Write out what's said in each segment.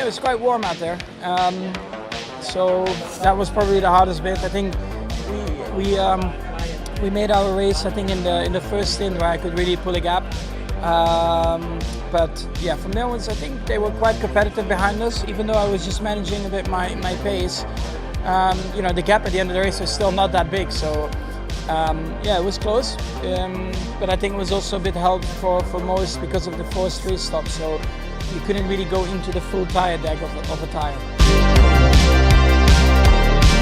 was quite warm out there. So that was probably the hardest bit. I think we made our race, I think, in the first stint where I could really pull a gap. But yeah, from there on, I think they were quite competitive behind us, even though I was just managing a bit my pace. The gap at the end of the race was still not that big, so yeah, it was close. But I think it was also a bit helped for most because of the forced restop, so you couldn't really go into the full tire deck of a tire.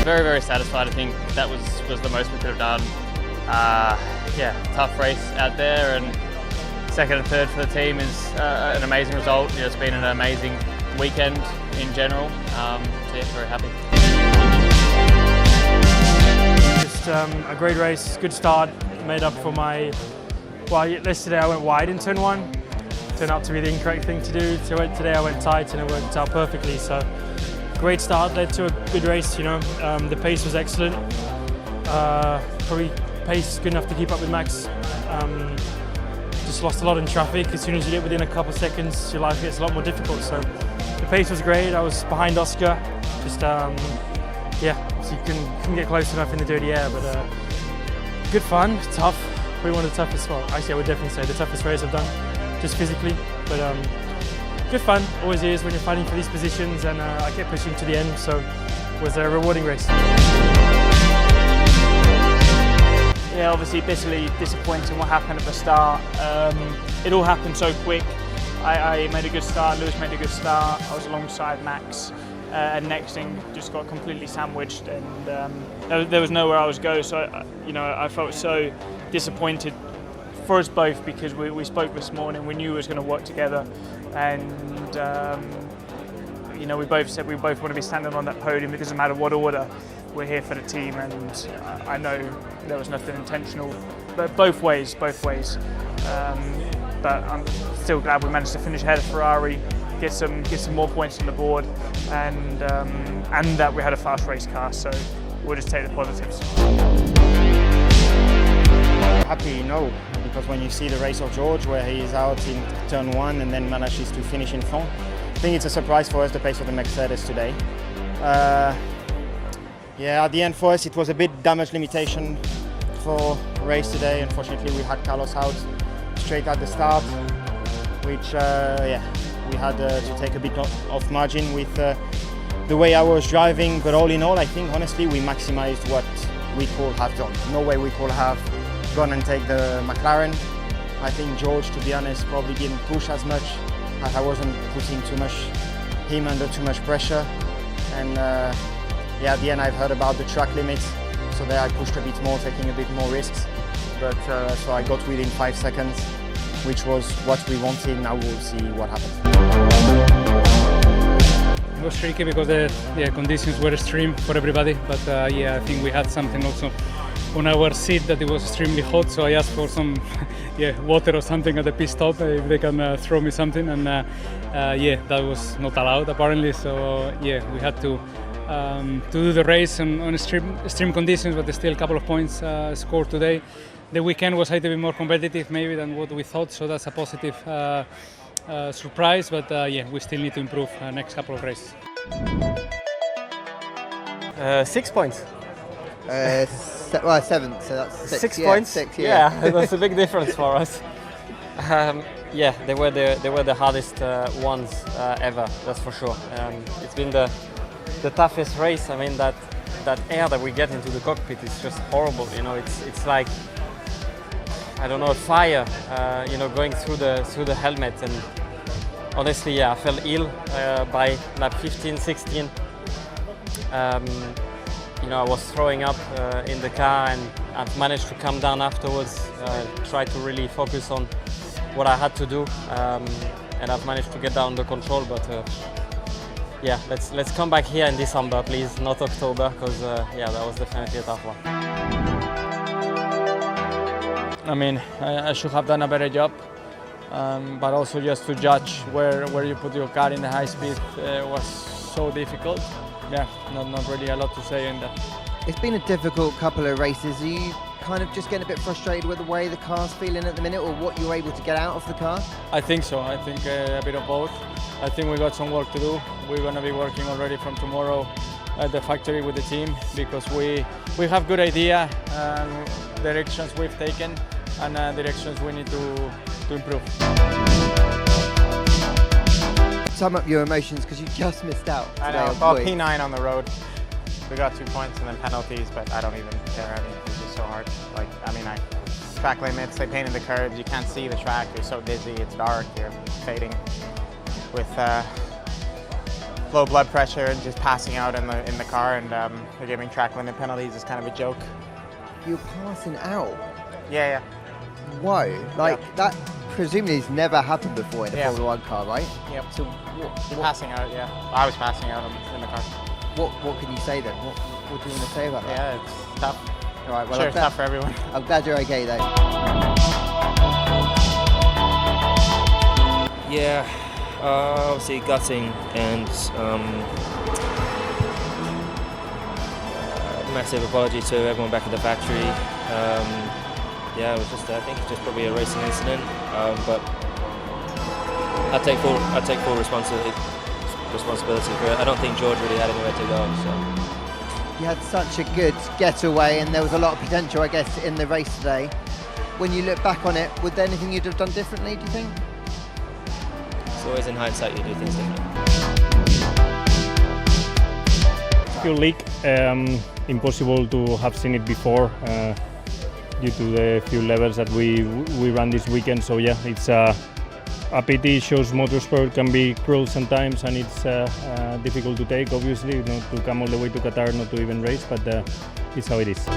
Very, very satisfied. I think that was the most we could have done. Yeah, tough race out there, and second and third for the team is an amazing result. It's been an amazing weekend in general. So yeah, very happy. Just a great race, good start. Made up for my. Well, yesterday I went wide in turn one. Turned out to be the incorrect thing to do. So today I went tight and it worked out perfectly. So great start, led to a good race. The pace was excellent. Probably pace good enough to keep up with Max. Just lost a lot in traffic. As soon as you get within a couple of seconds, your life gets a lot more difficult. So the pace was great. I was behind Oscar. Just yeah, so you couldn't get close enough in the dirty air. But good fun, tough. Probably one of the toughest. Well, actually, I would definitely say the toughest race I've done, just physically. But good fun, always is when you're fighting for these positions, and I kept pushing to the end. So it was a rewarding race. Yeah, obviously bitterly disappointing what happened at the start. It all happened so quick. I made a good start, Lewis made a good start, I was alongside Max, and next thing just got completely sandwiched, and there was nowhere I was going, so I felt so disappointed for us both, because we spoke this morning, we knew we was going to work together, and we both said we both want to be standing on that podium. It doesn't matter what order, we're here for the team, and I know there was nothing intentional, but both ways. But I'm still glad we managed to finish ahead of Ferrari, get some more points on the board, and that we had a fast race car. So we'll just take the positives. Happy, no, because when you see the race of George, where he is out in turn one and then manages to finish in front, I think it's a surprise for us, the pace of the Mercedes today. Yeah, at the end for us it was a bit damage limitation for race today. Unfortunately, we had Carlos out straight at the start, which yeah, we had to take a bit of margin with the way I was driving. But all in all, I think honestly we maximized what we could have done. No way we could have gone and take the McLaren. I think George, to be honest, probably didn't push as much, as I wasn't putting him under too much pressure. And yeah, at the end I've heard about the track limits, so there I pushed a bit more, taking a bit more risks. But so I got within 5 seconds, which was what we wanted. Now we'll see what happens. It was tricky because the conditions were extreme for everybody, but yeah, I think we had something also on our seat that it was extremely hot, so I asked for some water or something at the pit stop, if they can throw me something, and yeah, that was not allowed apparently, so yeah, we had to do the race on extreme conditions, but there's still a couple of points scored today. The weekend was a little bit more competitive maybe than what we thought, so that's a positive surprise, but yeah, we still need to improve next couple of races. 6 points. Well, 7, so that's 6 points. 6, yeah, that's a big difference for us. Yeah, they were the hardest ones ever. That's for sure. It's been the toughest race. I mean, that air that we get into the cockpit is just horrible. It's like, I don't know, a fire. Going through the helmet. And honestly, yeah, I felt ill by lap 15, 16. I was throwing up in the car, and I've managed to calm down afterwards, try to really focus on what I had to do, and I've managed to get that under control. But yeah, let's come back here in December, please, not October, because yeah, that was definitely a tough one. I mean, I should have done a better job, but also just to judge where you put your car in the high speed was so difficult. Yeah, not really a lot to say in that. It's been a difficult couple of races. Are you kind of just getting a bit frustrated with the way the car's feeling at the minute, or what you're able to get out of the car? I think so. I think a bit of both. I think we got some work to do. We're going to be working already from tomorrow at the factory with the team, because we have good idea directions we've taken and directions we need to improve. Sum up your emotions, because you just missed out. I today know, on well, points. P9 on the road. We got 2 points and then penalties, but I don't even care. I mean, it's just so hard. Like, I mean, track limits, they painted the curbs, you can't see the track, you're so dizzy, it's dark, you're fading with low blood pressure and just passing out in the car, and they're giving track limit penalties. It's kind of a joke. You're passing out. Yeah. Whoa, like Yeah. that presumably has never happened before in a Yeah. Formula 1 car, right? Yep. So You're passing out, yeah. I was passing out in the car. what can you say then? What do you want to say about that? Yeah, it's tough. All right, well, Sure, it's tough for everyone. I'm glad you're okay though. Yeah, obviously gutting, and massive apology to everyone back at the factory. Yeah, it was just, I think, just probably a racing incident, but I take full responsibility for it. I don't think George really had anywhere to go. So You had such a good getaway, and there was a lot of potential, I guess, in the race today. When you look back on it, was there anything you'd have done differently, do you think? it's always in hindsight you do things differently. Fuel leak, impossible to have seen it before due to the fuel levels that we ran this weekend. So yeah, it's a pity. Shows motorsport can be cruel sometimes, and it's difficult to take, obviously, not to come all the way to Qatar, not to even race, but it's how it is.